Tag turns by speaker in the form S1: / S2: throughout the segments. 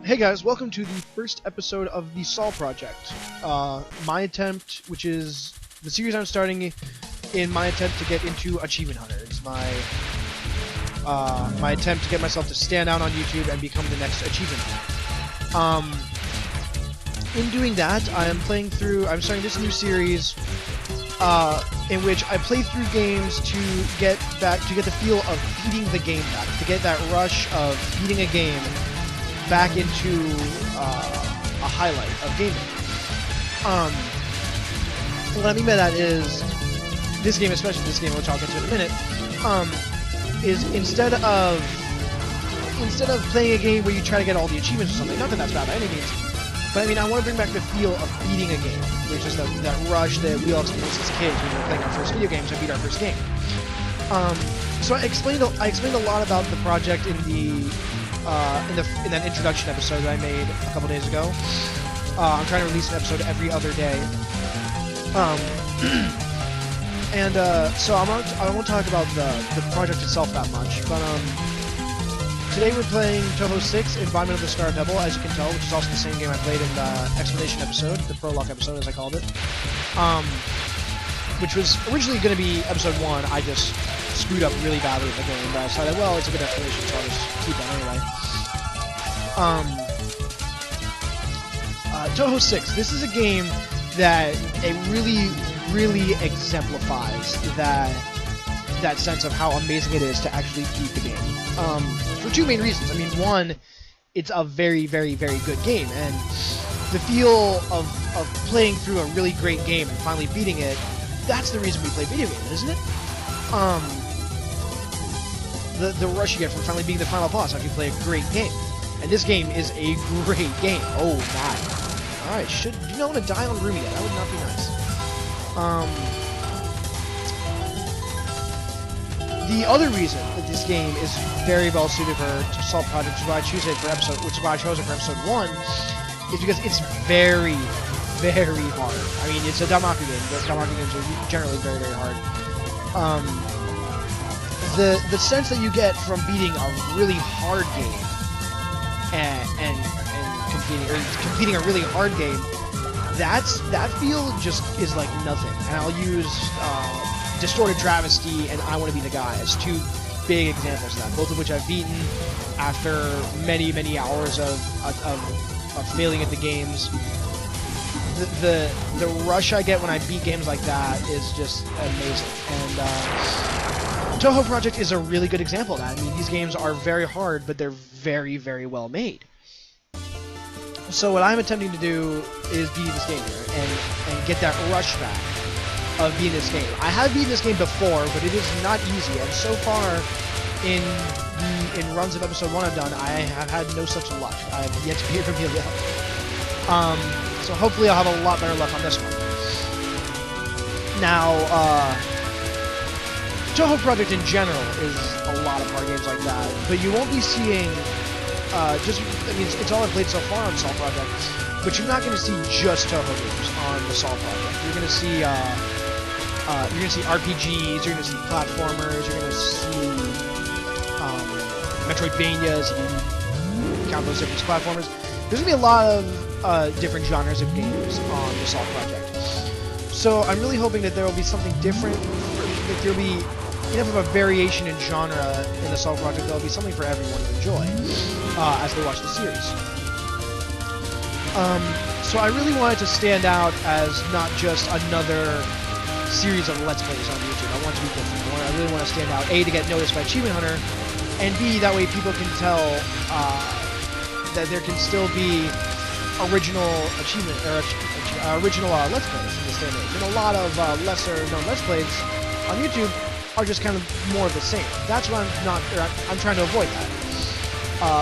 S1: Hey guys, welcome to the first episode of the SoL Project. My attempt, which is the series I'm starting in my attempt to get into Achievement Hunter. It's my attempt to get myself to stand out on YouTube and become the next Achievement Hunter. In doing that, I'm starting this new series in which I play through games to get the feel of beating the game back, to get that rush of beating a game back into a highlight of gaming. What I mean by that is, this game, especially this game, which I'll get to in a minute, is instead of playing a game where you try to get all the achievements or something, not that that's bad by any means, but I mean, I want to bring back the feel of beating a game, which is that rush that we all experienced as kids when we were playing our first video games to beat our first game. So I explained a lot about the project in that introduction episode that I made a couple days ago. I'm trying to release an episode every other day. So I won't talk about the project itself that much, but today we're playing Touhou 6, Embodiment of the Scarlet, as you can tell, which is also the same game I played in the explanation episode, the prologue episode as I called it. Which was originally going to be episode 1, I just screwed up really badly in the game, but I decided, well, it's a good explanation, so I'll just keep that anyway. Touhou 6, this is a game that it really exemplifies that sense of how amazing it is to actually beat the game. For two main reasons. I mean, one, it's a very good game, and the feel of playing through a really great game and finally beating it, that's the reason we play video games, isn't it? The rush you get from finally being the final boss after you play a great game. And this game is a great game. Oh my. Alright, do you not want to die on Rumi yet? That would not be nice. The other reason that this game is very well suited for SoL Project, which is why I chose it for episode 1, is because it's very hard. I mean, it's a Damaku game, but Damaku games are generally very hard. The sense that you get from beating a really hard game and competing a really hard game, that feel just is like nothing. And I'll use Distorted Travesty and I Want to Be the Guy as two big examples of that, both of which I've beaten after many hours of failing at the games. The rush I get when I beat games like that is just amazing. And Touhou Project is a really good example of that. I mean, these games are very hard, but they're very well made. So what I'm attempting to do is beat this game here and get that rush back of beating this game. I have beaten this game before, but it is not easy, and so far in runs of episode 1 I've done, I have had no such luck. I have yet to beat Amelia. So hopefully I'll have a lot better luck on this one. Now, Touhou Project in general is a lot of hard games like that, but you won't be seeing it's all I've played so far on SoL Project, but you're not going to see just Touhou games on the SoL Project. You're going to see RPGs, you're going to see platformers, you're going to see Metroidvanias, if you count those different platformers. There's going to be a lot of different genres of games on the SoL Project. So I'm really hoping that there will be something different, that there will be enough of a variation in genre in the SoL Project, there will be something for everyone to enjoy as they watch the series. So I really wanted to stand out as not just another series of Let's Plays on YouTube. I want to be different. I really want to stand out, A, to get noticed by Achievement Hunter, and B, that way people can tell that there can still be original achievement or original Let's Plays in this day and age. And a lot of lesser known Let's Plays on YouTube are just kind of more of the same. That's what I'm trying to avoid that.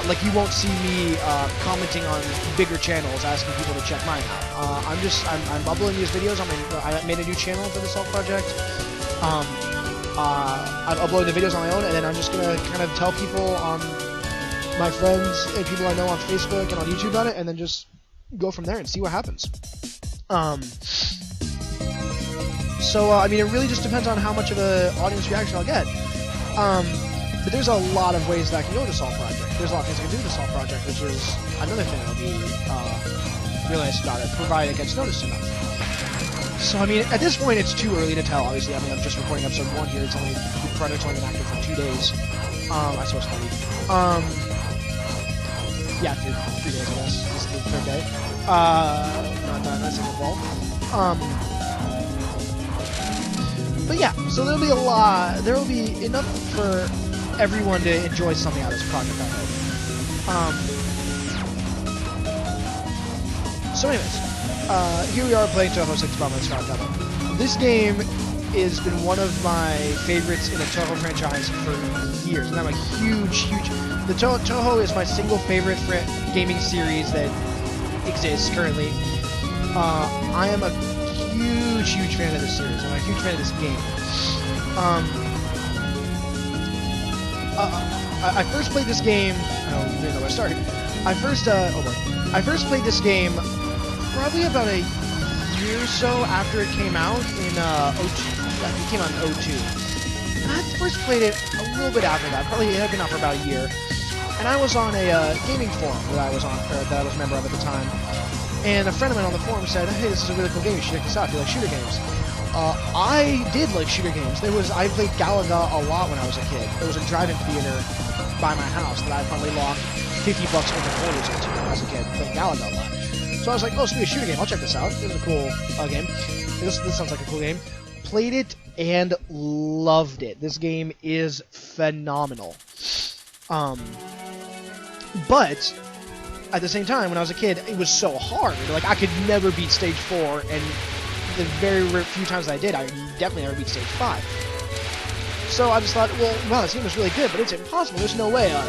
S1: Like, you won't see me commenting on bigger channels asking people to check mine out. I'm uploading these videos. I made a new channel for the SoL Project. I'm uploading the videos on my own, and then I'm just gonna kind of tell people, my friends and people I know on Facebook and on YouTube about it, and then just go from there and see what happens. So I mean, it really just depends on how much of an audience reaction I'll get. But there's a lot of ways that I can go with the SoL Project. There's a lot of things I can do with the SoL Project, which is another thing that'll be really nice about it, provided it gets noticed enough. So, I mean, at this point, it's too early to tell, obviously. I mean, I'm just recording episode 1 here. It's only, the project's only been active for 2 days. I suppose 3. Yeah, 3 days, I guess. This is the 3rd day. Not done, that's involved. But yeah, so there'll be a lot, there will be enough for everyone to enjoy something out of this project, I hope. So anyways, here we are playing Touhou 6 Bomber Scarlet Devil. This game has been one of my favorites in the Touhou franchise for years, and I'm a huge... The Touhou is my single favorite gaming series that exists currently. I am a huge fan of this series. I'm a huge fan of this game. I first played this game. I don't even know where to start. I first played this game probably about a year or so after it came out in 02. It came out in 02. And I first played it a little bit after that. Probably it had been out for about a year. And I was on a gaming forum that I was a member of at the time. And a friend of mine on the forum said, "Hey, this is a really cool game. You should check this out if you like shooter games." I did like shooter games. I played Galaga a lot when I was a kid. There was a drive-in theater by my house that I finally locked $50 worth of quarters into as a kid, playing Galaga a lot. So I was like, "Oh, sweet, a shooter game. I'll check this out. This is a cool game. This sounds like a cool game." Played it and loved it. This game is phenomenal. But at the same time, when I was a kid, it was so hard. Like, I could never beat Stage 4, and the very few times that I did, I definitely never beat Stage 5. So I just thought, well, wow, this game is really good, but it's impossible. There's no way a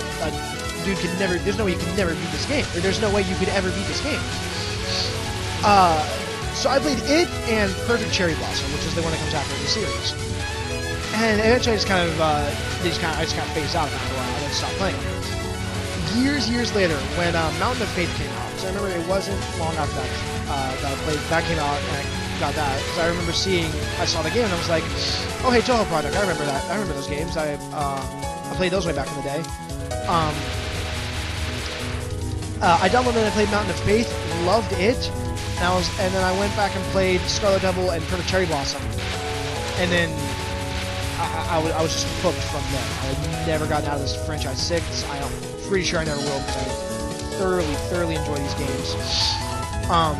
S1: dude can never, there's no way you can never beat this game. Or there's no way you could ever beat this game. So I played it and Perfect Cherry Blossom, which is the one that comes after the series. And eventually I just kind of phased out after a while. I just stopped playing. Years later, when Mountain of Faith came out, because I remember it wasn't long after that that came out, and I got that, because I remember I saw the game, and I was like, oh, hey, Touhou Project, I remember that, I remember those games, I played those way back in the day. I downloaded and I played Mountain of Faith, loved it, and then I went back and played Scarlet Devil and Perfect Cherry Blossom, and then I was just hooked from there. I had never gotten out of this franchise 6. I'm pretty sure I never will, because I thoroughly enjoy these games. What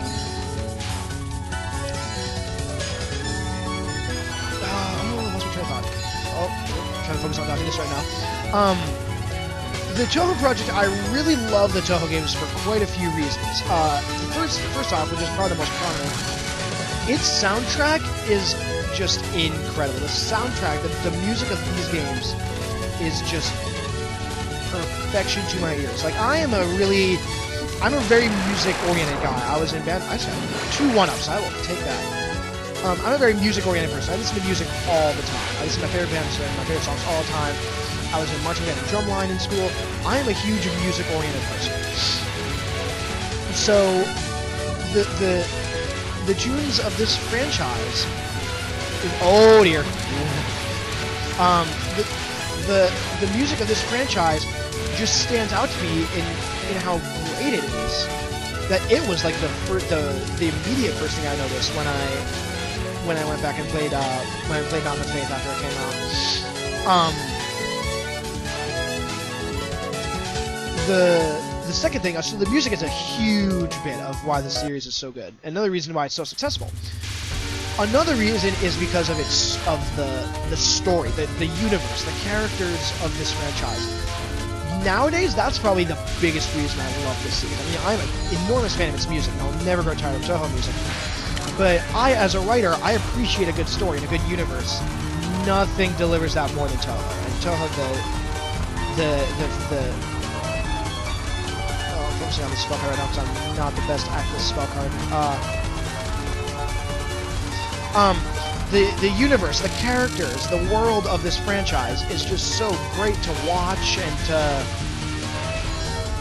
S1: was my train of thought? Oh, I'm trying to focus on dodging this right now. The Touhou Project, I really love the Touhou games for quite a few reasons. First off, which is probably the most prominent, its soundtrack is just incredible. The soundtrack, the music of these games is just perfection to my ears. Like, I'm a very music-oriented guy. I was in band. I just have 2 1-ups. I will take that. I'm a very music-oriented person. I listen to music all the time. I listen to my favorite bands and my favorite songs all the time. I was in marching band and drumline in school. I am a huge music-oriented person. So, the tunes of this franchise... Oh dear. The music of this franchise just stands out to me in how great it is. That it was like the immediate first thing I noticed when I went back and played Mountain of Faith after it came out. The second thing, so the music is a huge bit of why the series is so good. Another reason why it's so successful. Another reason is because of the story, the universe, the characters of this franchise. Nowadays, that's probably the biggest reason I love this series. I mean, I'm an enormous fan of its music, and I'll never grow tired of Touhou music. But as a writer, I appreciate a good story and a good universe. Nothing delivers that more than Touhou. And Touhou, I'm focusing on the spell card right now because I'm not the best at this spell card. The universe, the characters, the world of this franchise is just so great to watch and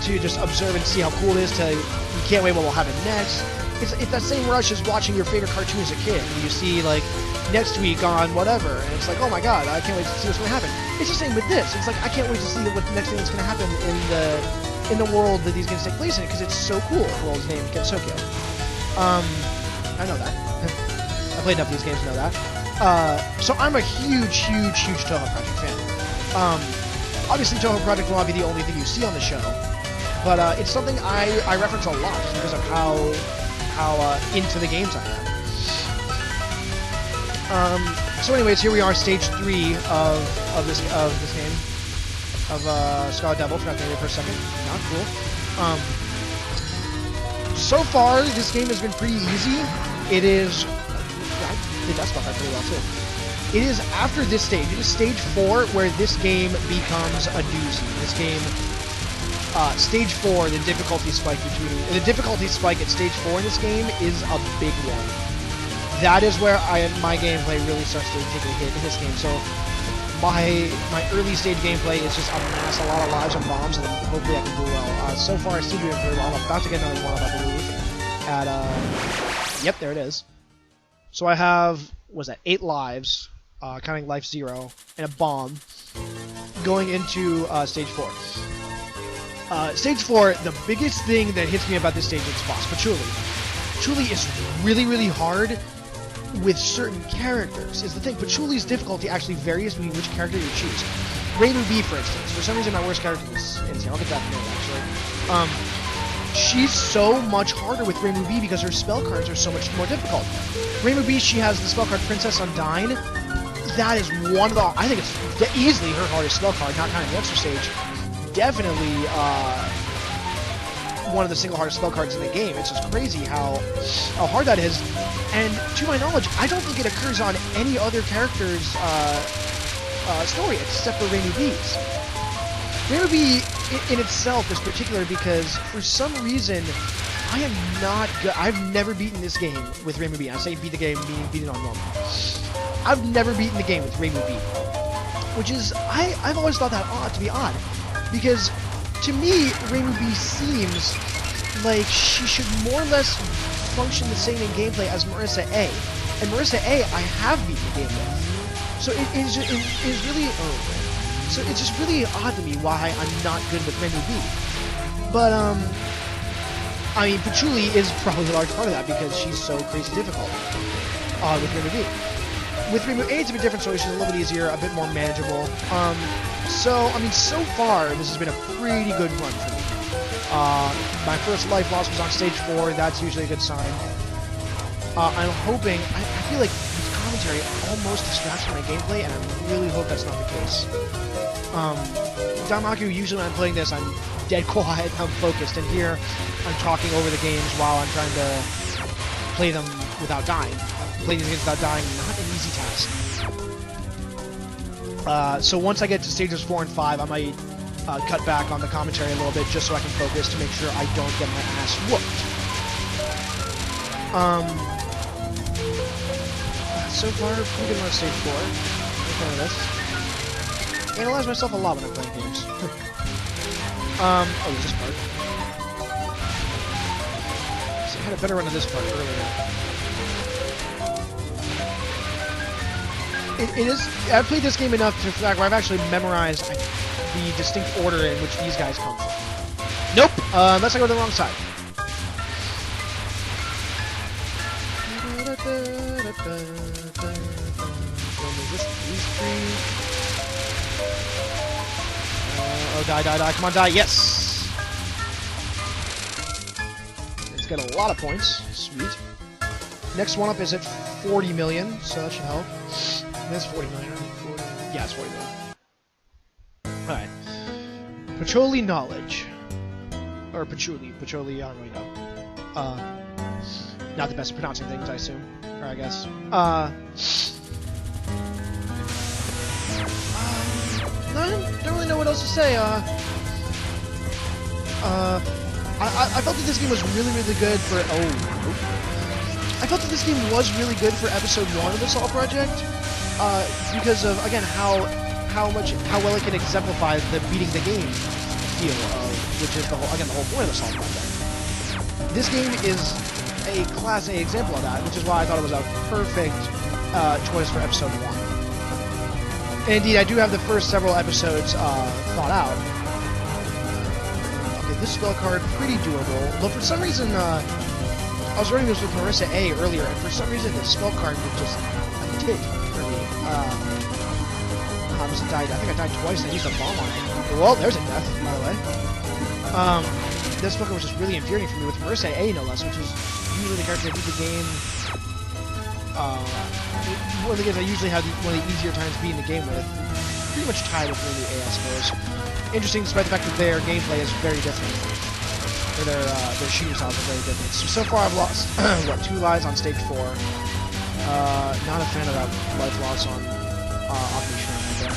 S1: to just observe and see how cool it is. You can't wait what will happen next. It's that same rush as watching your favorite cartoon as a kid. You see, like, next week on whatever, and it's like, oh my god, I can't wait to see what's going to happen. It's the same with this. It's like, I can't wait to see what the next thing that's going to happen in the world that these games take place in, because it's so cool. The world's named Gensokyo. I know that. I played enough of these games to know that. So I'm a huge Touhou Project fan. Obviously, Touhou Project will not be the only thing you see on the show, but it's something I reference a lot just because of how into the games I am. So anyways, here we are, stage 3 of this game of Scarlet Devil. Forgot to name it for a second. Not cool. So far, this game has been pretty easy. It is. I did that spell card pretty well too. It is after this stage. It is stage 4 where this game becomes a doozy. This game, stage 4, the difficulty spike at stage 4 in this game is a big one. That is where my gameplay really starts to take a hit in this game. So my early stage gameplay is just amass a lot of lives and bombs, and hopefully I can do well. So far I seem to be doing pretty well. I'm about to get another one, I believe. Yep, there it is. So I have, what was that, 8 lives, counting life 0, and a bomb, going into stage 4. Stage 4, the biggest thing that hits me about this stage is its boss, Patchouli. Patchouli is really hard with certain characters. Is the thing. Patchouli's difficulty actually varies between which character you choose. Rainbow B, for instance. For some reason, my worst character is insane. I'll get that in a minute, actually. She's so much harder with Rainbow B because her spell cards are so much more difficult. Rainbow B, she has the spell card Princess Undyne. That is one of the... I think it's easily her hardest spell card, not counting the extra stage. Definitely one of the single hardest spell cards in the game. It's just crazy how hard that is. And to my knowledge, I don't think it occurs on any other character's story except for Rainbow B's. Rainbow B in itself is particular because for some reason I am not good. I've never beaten this game with Rainbow B. I say beat the game, meaning beat it on normal. I've never beaten the game with Rainbow B, which is I've always thought that to be odd, because to me Rainbow B seems like she should more or less function the same in gameplay as Marissa A. And Marissa A, I have beaten the game with. So it is really... So it's just really odd to me why I'm not good with Rainbow B. But, I mean, Patchouli is probably a large part of that because she's so crazy difficult with Rainbow B. With Rainbow A, it's a bit different, so she's a little bit easier, a bit more manageable. So, I mean, so far, this has been a pretty good run for me. My first life loss was on stage 4. That's usually a good sign. I'm hoping... I feel like this commentary almost distracts from my gameplay, and I really hope that's not the case. Damaku, usually when I'm playing this, I'm dead quiet, I'm focused, and here I'm talking over the games while I'm trying to play them without dying. Playing these games without dying, not an easy task. So once I get to stages 4 and 5, I might cut back on the commentary a little bit just so I can focus to make sure I don't get my ass whooped. So far, pretty good on stage 4. Look at this. I analyze myself a lot when I'm playing games. Oh, there's this part. So I had a better run of this part earlier. It is... I've played this game enough to the fact where I've actually memorized the distinct order in which these guys come from. Nope! Unless I go to the wrong side. These 3... oh, die, come on, die, yes! Let's get a lot of points, sweet. Next one up is at 40 million, so that should help. That's 40 million, I think 40... yeah, it's 40 million. Alright. Patchouli knowledge. Or Patchouli, I don't really know. Not the best at pronouncing things, I assume. Or I guess. I don't really know what else to say. I felt that this game was really good for... I felt that this game was really good for episode 1 of the SoL Project, because of, again, how well it can exemplify the beating the game feel of, which is the whole point of the SoL Project. This game is a Class A example of that, which is why I thought it was a perfect twas for episode 1. And indeed, I do have the first several episodes thought out. Okay, this spell card, pretty doable. But for some reason, I was running this with Marissa A earlier, and for some reason, the spell card was just a tit for me. I think I died twice, and I used a bomb on it. Well, there's a death, by the way. This spell card was just really infuriating for me with Marissa A, no less, which is usually the character that beat the game. One of the games I usually have one of the easier times beating the game with. Pretty much tied with Lily A, I suppose. Interesting, despite the fact that their gameplay is very different. Or their shooting styles are very different. So far I've lost, what, 2 lives on stage 4. Not a fan of that life loss on Operation right there.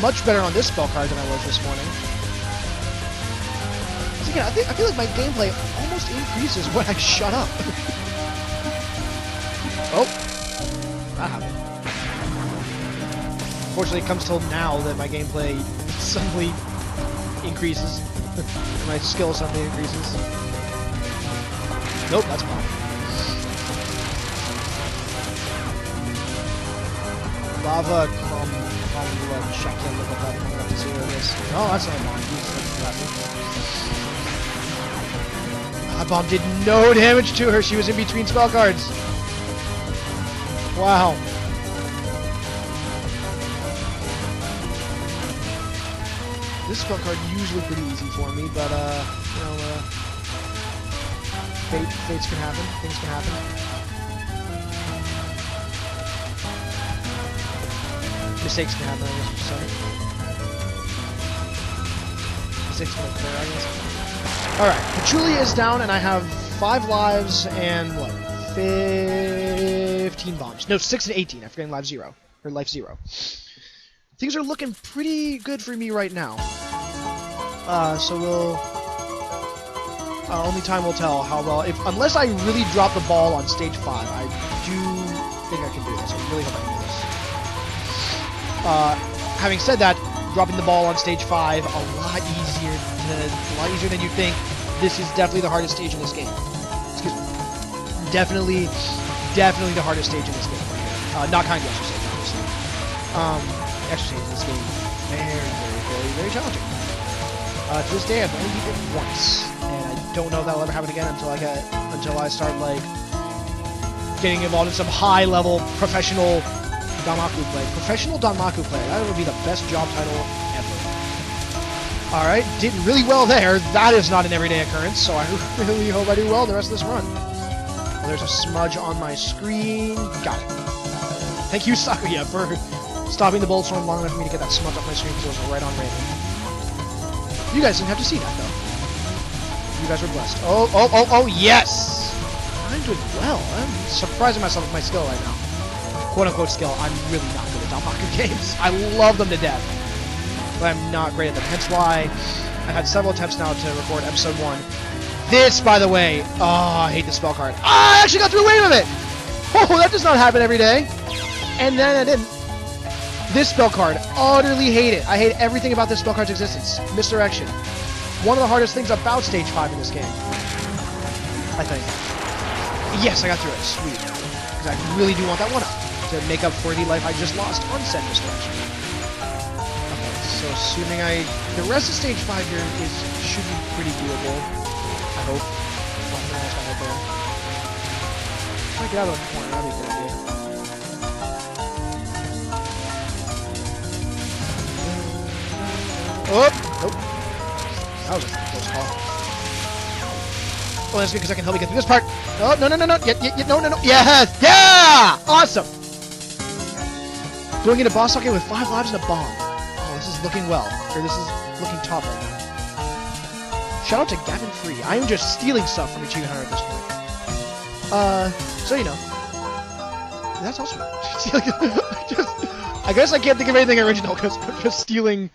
S1: Much better on this spell card than I was this morning. So again, I feel like my gameplay almost increases when I shut up. Oh, that happened. Fortunately, it comes till now that my gameplay suddenly increases. My skill suddenly increases. Nope, that's fine. Lava check in, look at that, I'm going to see where it is. Oh, that's not a bomb. That bomb did no damage to her. She was in between spell cards. Wow. This spell card usually pretty easy for me, but you know, fates can happen. Things can happen. Mistakes can happen, I guess you say. Mistakes can occur, I guess. Alright, Patchouli is down, and I have 5 lives and, what, 15 bombs. No, 6 and 18. I'm forgetting life 0. Or life 0. Things are looking pretty good for me right now. So we'll... only time will tell how well... Unless I really drop the ball on stage 5, I do think I can do this. I really hope I can do this. Having said that, dropping the ball on stage 5 a lot easier than you think. This is definitely the hardest stage in this game. Excuse me. Definitely the hardest stage in this game. Not kind of exercise, obviously. Exercise in this game very challenging. To this day, I've only beaten it once, and I don't know if that'll ever happen again until I start like getting involved in some high-level professional Danmaku play. Professional Danmaku play. That would be the best job title ever. Alright, did really well there. That is not an everyday occurrence, so I really hope I do well the rest of this run. Well, there's a smudge on my screen. Got it. Thank you, Sakuya, for stopping the Bulletstorm long enough for me to get that smudge off my screen because it was right on random. You guys didn't have to see that, though. You guys were blessed. Oh, yes! I'm doing well. I'm surprising myself with my skill right now. Quote-unquote skill. I'm really not good at Danmaku games. I love them to death, but I'm not great at them. Hence why I've had several attempts now to record episode 1. This, by the way, I hate the spell card. I actually got through a wave of it! Oh, that does not happen every day. And then I didn't. This spell card, utterly hate it. I hate everything about this spell card's existence. Misdirection. One of the hardest things about stage 5 in this game. I think. Yes, I got through it. Sweet. Because I really do want that one up to make up for the life I just lost on said misdirection. Okay, so assuming the rest of stage 5 here should be pretty doable. I hope. Nothing else I hope there. If I get out of the corner, that'd be a good idea. Oh! Nope. That was a close call. Well, that's good because I can help you get through this part. Oh, no. No. Yes! Yeah! Awesome! Going into boss socket with 5 lives and a bomb. Oh, this is looking well. Or this is looking top right now. Shout out to Gavin Free. I am just stealing stuff from Achievement Hunter at this point. So you know. That's awesome. I guess I can't think of anything original because I'm just stealing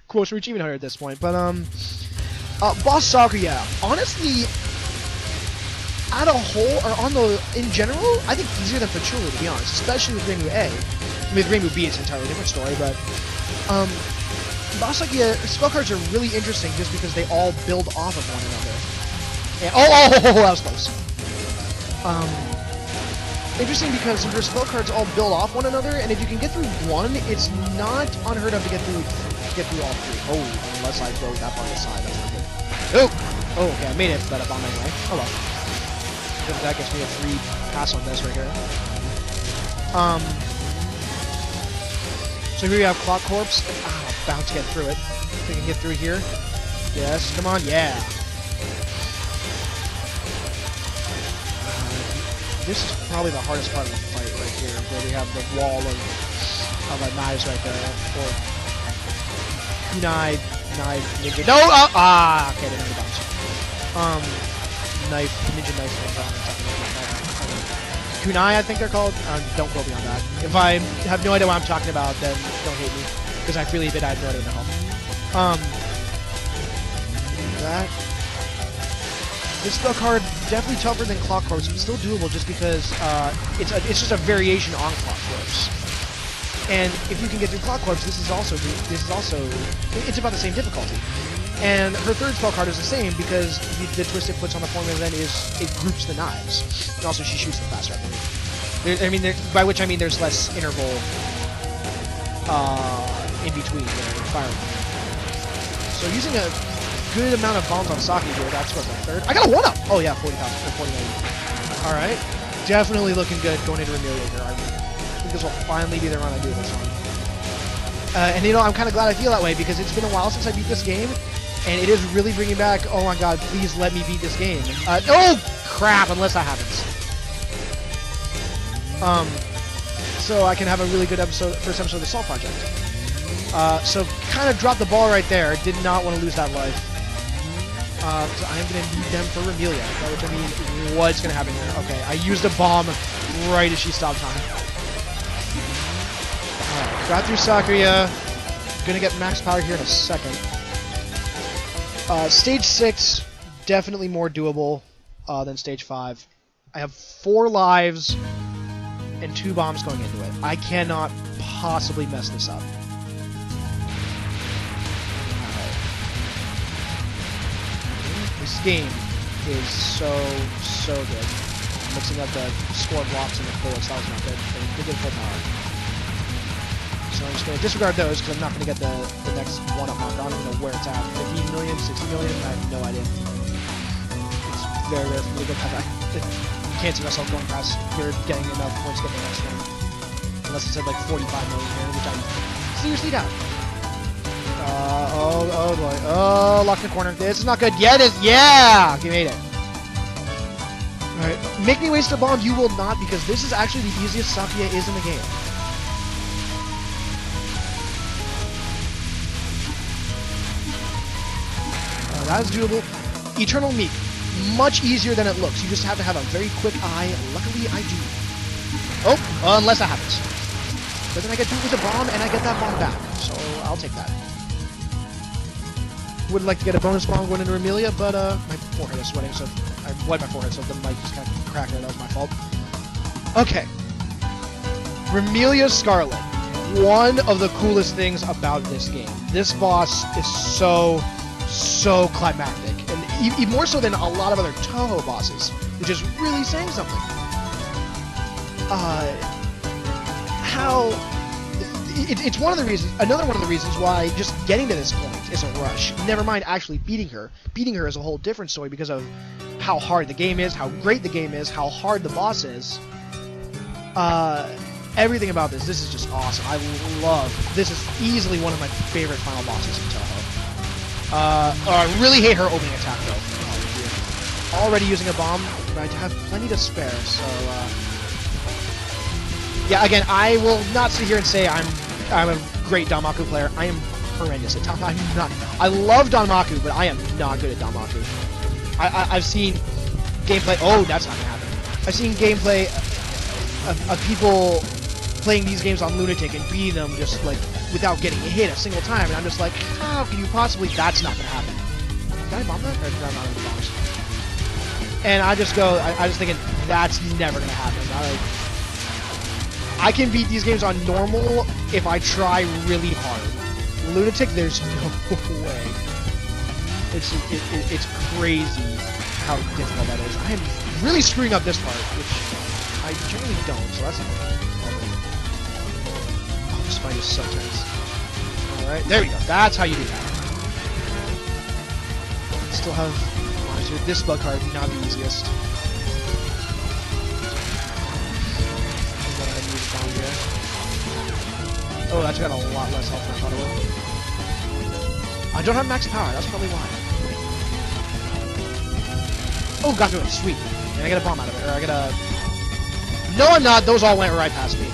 S1: quotes from Achievement Hunter at this point. But, Boss Sakuya, honestly, at a whole, or in general, I think easier than Patchouli, to be honest, especially with Reimu A. I mean, with Reimu B, it's an entirely different story, but boss like spell cards are really interesting just because they all build off of one another. And, that was close. Interesting because your spell cards all build off one another, and if you can get through one, it's not unheard of to get through all three. Oh, unless I throw that on the side, that's not good. Oh, okay, I made it, but I'm on my way. Oh well. That gets me a free pass on this right here. So here we have Clock Corpse. About to get through it. If we can get through here. Yes, come on, yeah. This is probably the hardest part of the fight right here, where we have the wall of knives right there. Or kunai, knife, ninja. No! Okay, they never bounce. Knife, ninja knife, kunai, I think they're called. Don't go beyond that. If I have no idea what I'm talking about, then don't hate me, because I freely admit I have no idea what the hell. This spell card definitely tougher than Clock Corpse, but still doable just because it's just a variation on Clock Corpse. And if you can get through Clock Corpse, it's about the same difficulty. And her third spell card is the same because the twist it puts on the formula then is it groups the knives. And also she shoots them faster, I believe. By which I mean there's less interval in between firing. So using a good amount of bombs on Saki here, that's what, the third? I got a 1-up! Oh yeah, 40,000, 49. Alright. Definitely looking good going into Remelia here. I think this will finally be the run I do this one. And you know, I'm kind of glad I feel that way because it's been a while since I beat this game, and it is really bringing back, oh my god, please let me beat this game. Oh crap, unless that happens. So I can have a really good first episode of the SoL Project. So kind of dropped the ball right there. Did not want to lose that life. So I'm going to need them for Remelia. By which I mean, what's going to happen here? Okay, I used a bomb right as she stopped time. Alright, got through Sakuya. Gonna get max power here in a second. Stage 6, definitely more doable than Stage 5. I have 4 lives and 2 bombs going into it. I cannot possibly mess this up. This game is so good. Mixing up the score blocks and the bullets, that was not good. They did full power. So I'm just going to disregard those because I'm not going to get the next 1-up mark. I don't even know where it's at. 15 million, 60 million? I have no idea. It's very rare for me to go past that. I can't see myself going past here, getting enough points to get the next one. Unless it said like 45 million here, which I seriously doubt. Oh boy. Oh, locked in the corner. This is not good. Yeah, it is. Yeah! You made it. Alright. Make me waste a bomb. You will not, because this is actually the easiest Sakuya is in the game. That is doable. Eternal Meek. Much easier than it looks. You just have to have a very quick eye. Luckily, I do. Oh, unless that happens. But then I get through with a bomb, and I get that bomb back. So, I'll take that. Would like to get a bonus bomb going into Remelia, but my forehead is sweating, so I wiped my forehead, so the mic just kind of cracked there. That was my fault. Okay. Remelia Scarlet. One of the coolest things about this game. This boss is so climactic, and even more so than a lot of other Touhou bosses, which is really saying something. It's one of the reasons, another one of the reasons why just getting to this point is a rush. Never mind actually beating her. Beating her is a whole different story because of how hard the game is, how great the game is, how hard the boss is. Everything about this is just awesome. This is easily one of my favorite final bosses in Touhou. I really hate her opening attack though. Oh, already using a bomb, but I have plenty to spare, so yeah, again, I will not sit here and say I'm a great Danmaku player. I am horrendous at I'm not. I love Danmaku, but I am not good at Danmaku. I've seen gameplay. Oh, that's not gonna happen. I've seen gameplay of people playing these games on Lunatic and beating them just like without getting hit a single time, and I'm just like, how can you possibly? That's not gonna happen. Did I bomb that? Or did I not have bombs? And I just thinking, that's never gonna happen. I can beat these games on normal if I try really hard. Lunatic, there's no way. It's crazy how difficult that is. I am really screwing up this part, which I generally don't, so that's not oh, this fight is so tense. Alright, there we go. That's how you do that. Still have this bug card, not the easiest. Oh, that's got a lot less health than I thought it would. I don't have max power, that's probably why. Oh, got through it, sweet. And I get a bomb out of it, or I get a... No, I'm not, those all went right past me.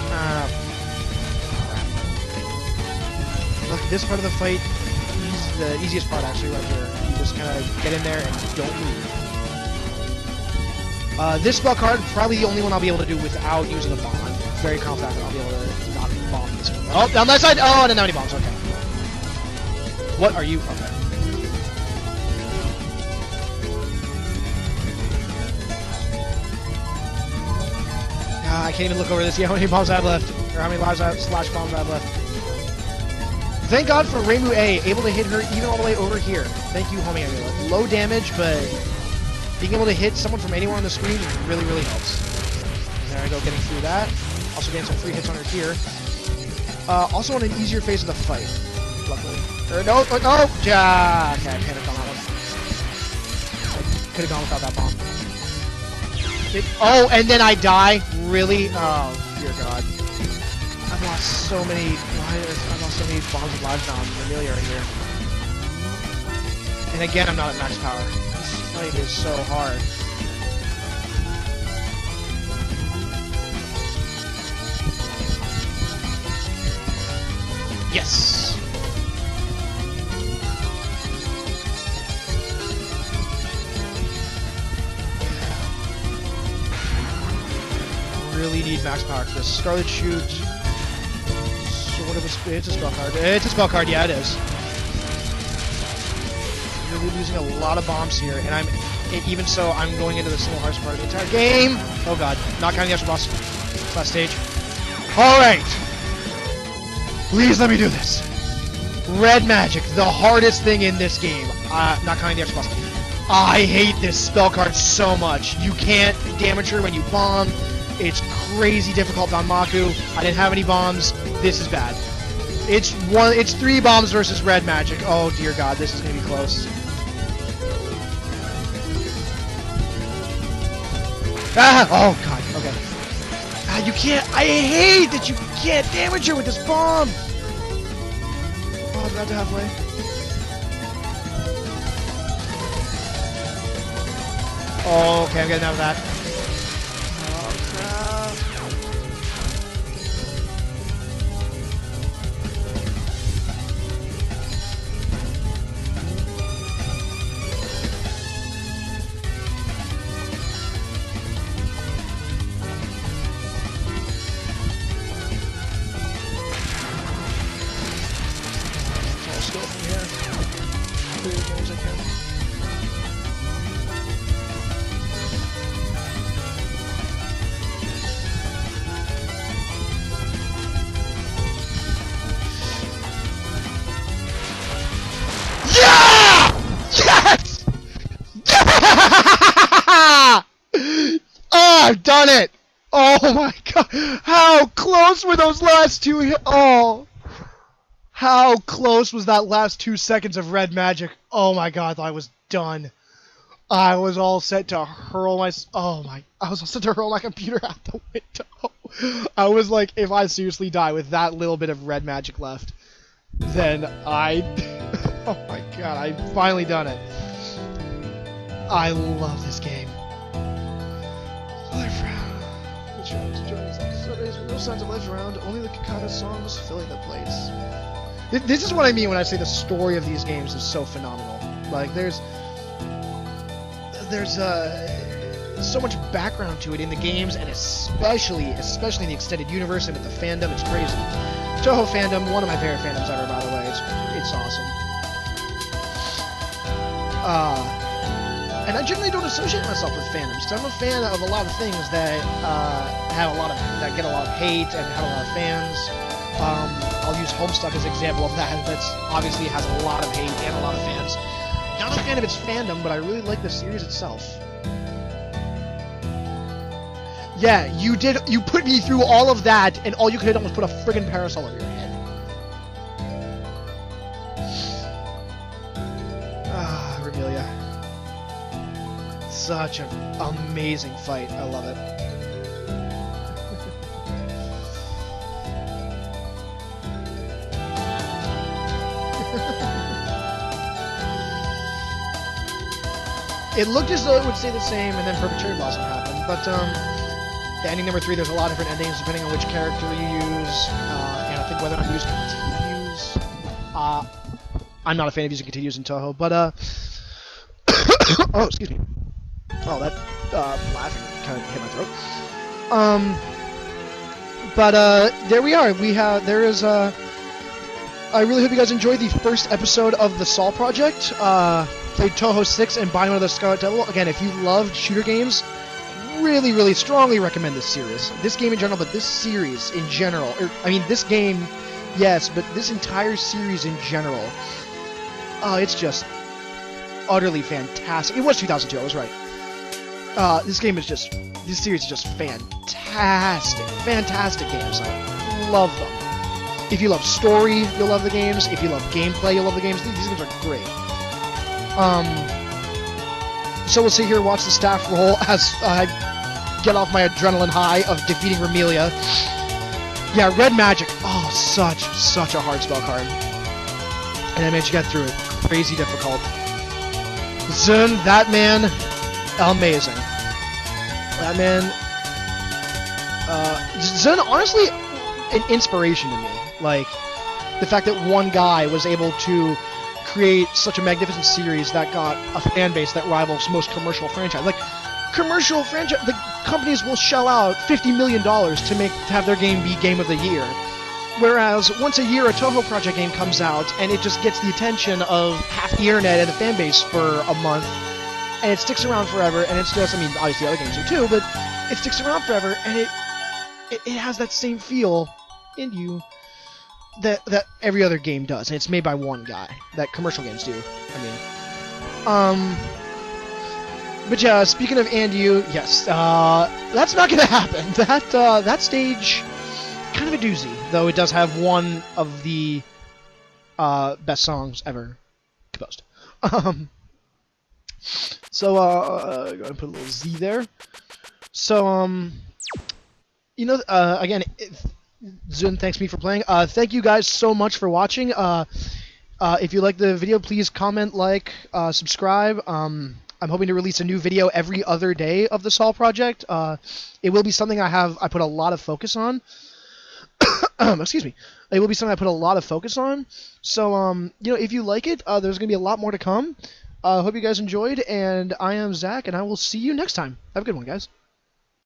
S1: Look, this part of the fight is the easiest part, actually, right here. You just kind of get in there and don't move. This spell card, probably the only one I'll be able to do without using a bomb. I'm very confident that I'll be able to not bomb this one. Oh, on that side! Oh, I didn't have any bombs, okay. What are you? Okay. I can't even look over this. See how many bombs I have left. Or how many lives I have, slash bombs I have left. Thank God for Reimu A, able to hit her even all the way over here. Thank you, homie amulet. Low damage, but being able to hit someone from anywhere on the screen really, really helps. There I go, getting through that. Also getting some free hits on her here. Also on an easier phase of the fight, luckily. No, no! Ja! Okay, I panicked on that one. Could have gone without that bomb. Oh, and then I die? Really? Oh, dear God. I've lost so many bombs and lives now on Amelia right here. And again, I'm not at max power. This fight is so hard. Yes! Really need max power for this. Scarlet shoot. Sort of it's a spell card. It's a spell card, yeah it is. Really losing a lot of bombs here, and even so, I'm going into the single hardest part of the entire game. Oh god, not counting the extra boss. Last stage. Alright! Please let me do this. Red magic, the hardest thing in this game. Not counting the extra boss. I hate this spell card so much. You can't damage her when you bomb. It's crazy difficult on Maku. I didn't have any bombs. This is bad. It's 3 bombs versus red magic. Oh dear God, this is gonna be close. Ah! Oh God. Okay. Ah, you can't. I hate that you can't damage her with this bomb. Oh, I'm about to halfway. Oh, okay, I'm getting out of that. Oh, crap. Let's go from here. Clear as many as I can. I've done it! Oh my god! How close were those last two? Oh! How close was that last 2 seconds of red magic? Oh my god, I was done. I was all set to hurl my... Oh my... I was all set to hurl my computer out the window. I was like, if I seriously die with that little bit of red magic left, then I... Oh my god, I've finally done it. I love this game. Life round. Which rounds joins Sundays with no signs of life around, only the Kakata songs filling the place. This is what I mean when I say the story of these games is so phenomenal. Like, there's so much background to it in the games, and especially in the extended universe and with the fandom. It's crazy. Touhou fandom, one of my favorite fandoms ever, by the way. It's awesome. and I generally don't associate myself with fandoms, because I'm a fan of a lot of things that that get a lot of hate and have a lot of fans. I'll use Homestuck as an example of that. That's obviously has a lot of hate and a lot of fans. Not a fan of its fandom, but I really like the series itself. Yeah, you did. You put me through all of that, and all you could have done was put a friggin' parasol over your head. Ah, Remelia. Such an amazing fight. I love it. It looked as though it would stay the same, and then Perfect Cherry Blossom happened. But the ending number 3, there's a lot of different endings depending on which character you use, and I think whether or not you use continues. I'm not a fan of using continues in Touhou, but oh, excuse me. Oh, that laughing kind of hit my throat. But there we are. I really hope you guys enjoyed the first episode of the SoL Project. Played Touhou 6 and Embodiment of the Scarlet Devil. Again, if you loved shooter games, really, really strongly recommend this series. This game in general, but this series in general. I mean, this game, yes, but this entire series in general. It's just utterly fantastic. It was 2002, I was right. This series is just fantastic. Fantastic games. I love them. If you love story, you'll love the games. If you love gameplay, you'll love the games. These games are great. So we'll sit here and watch the staff roll as I get off my adrenaline high of defeating Remelia. Yeah, Red Magic. Oh, such a hard spell card. And I managed to get through it. Crazy difficult. Zun, that man, amazing. That man, Zun, honestly, an inspiration to me. Like, the fact that one guy was able to create such a magnificent series that got a fan base that rivals most commercial franchise. Like, commercial franchise, the companies will shell out $50 million to have their game be Game of the Year. Whereas, once a year, a Touhou Project game comes out, and it just gets the attention of half the internet and the fan base for a month, and it sticks around forever, and it's just, I mean, obviously other games do too, but it sticks around forever, and it has that same feel in you that every other game does, and it's made by one guy, that commercial games do, I mean. But yeah, speaking of and you, yes, that's not gonna happen. That stage, kind of a doozy, though it does have one of the best songs ever composed. So, go ahead and put a little Z there. So, you know, again, Zun thanks me for playing. Thank you guys so much for watching. If you like the video, please comment, like, subscribe. I'm hoping to release a new video every other day of the SoL Project. It will be something I put a lot of focus on. Excuse me. It will be something I put a lot of focus on. So, you know, if you like it, there's going to be a lot more to come. Hope you guys enjoyed, and I am Zach, and I will see you next time. Have a good one, guys.